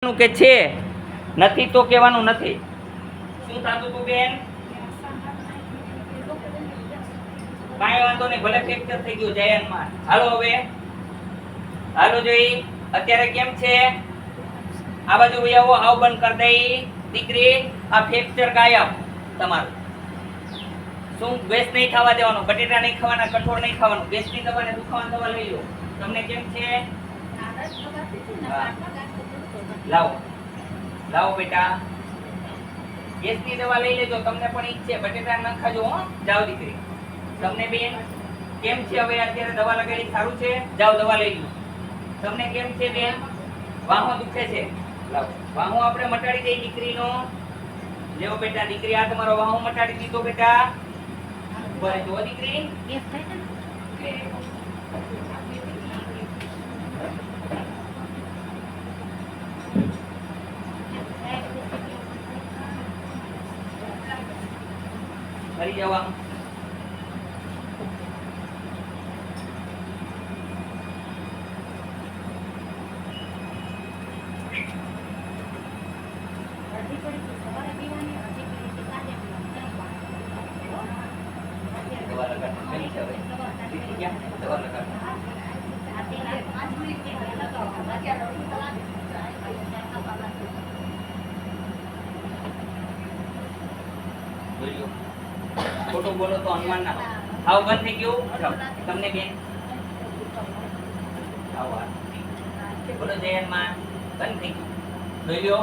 કે છે નથી તો કહેવાનું નથી. શું થતું હતું બેન? કાંઈ વાંધો નહીં, ભલે ફ્રેક્ચર થઈ ગયું જયનમાં. હાલો હવે હાલો જોઈ અત્યારે કેમ છે? આ બાજુ આવો, આવ બંધ કરી દઈ દીકરી. આ ફ્રેક્ચર ગાયબ તમારું. શું ગેસ નહીં ખાવા દેવાનો, બટેટા નહીં ખાવાના, કઠોળ નહીં ખાવાનું, ગેસની દવા ને દુખાવાની દવા લઈ લો. તમને કેમ છે? લાવો લાવો બેટા, ગેસની દવા લઈ લેજો. તમને પણ ઈચ્છ છે, બટેટા ન ખાજો હો. જાઓ દીકરી. તમને બેન કેમ છે? હવે અત્યારે દવા લગાડી સારું છે? જાઓ દવા લઈ લો. તમને કેમ છે બેન? વાહો દુખે છે? લાવો વાહો આપણે મટાડી દઈ દીકરીનો. લેવો બેટા દીકરી, આ તમારો વાહો મટાડી દીધો બેટા. ઉપર જો દીકરી. ફરી જવા ખોટું બોલો તો અનુમાન ના આવ બંધ થઈ ગયું. તમને બેન બોલો જયનમાં બંધ થઈ ગયું. જોઈ લો,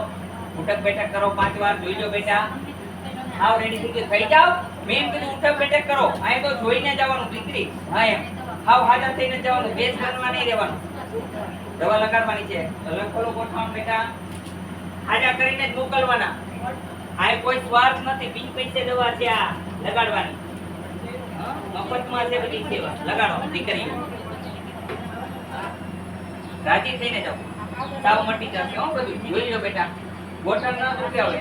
ઉઠક બેઠક કરો 5 વાર. જોઈ લો બેટા, આવ રેડી થઈ ગયું. થઈ જાવ. મેં એમ કીધું ઉઠક બેઠક કરો. આ તો જોઈને જવાનું દીકરી. હા એમ આવ હાજર થઈને જવાનું. બેસ બનવા નહીં રહેવાનું. દવા લગાડવાની છે. લખોલો ગોઠવણ બેટા, હાજર કરીને જ મોકલવાના. આ કોઈ સ્વાર્થ નથી. બિન પૈસે દવા છે આ લગાડવાની. મફતમાં છે બધી સેવા. લગાડો દીકરી, રાજી થઈને જાઓ. સાવ મટી જશે હો બધું. જોઈ લો બેટા, બોટલ ન દુખે હવે.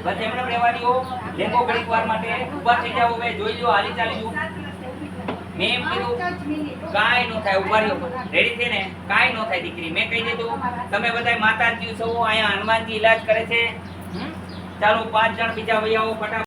બસ એમને રહેવાની હો. લેખો ઘડીક વાર માટે ઊભા થઈ જાવ. હવે જોઈ લો, હાલી ચાલી જો. મેં એમ કીધું કાંઈ ન થાય. ઉભા રહ્યો, રેડી છે ને? કાંઈ ન થાય દીકરી. મેં કહી દીધું. તમે બધા માતાજી છો, અહીંયા હનુમાનજી ઈલાજ કરે છે. ચાલો 5 જણ બીજા વૈયાઓ ફટાફટ.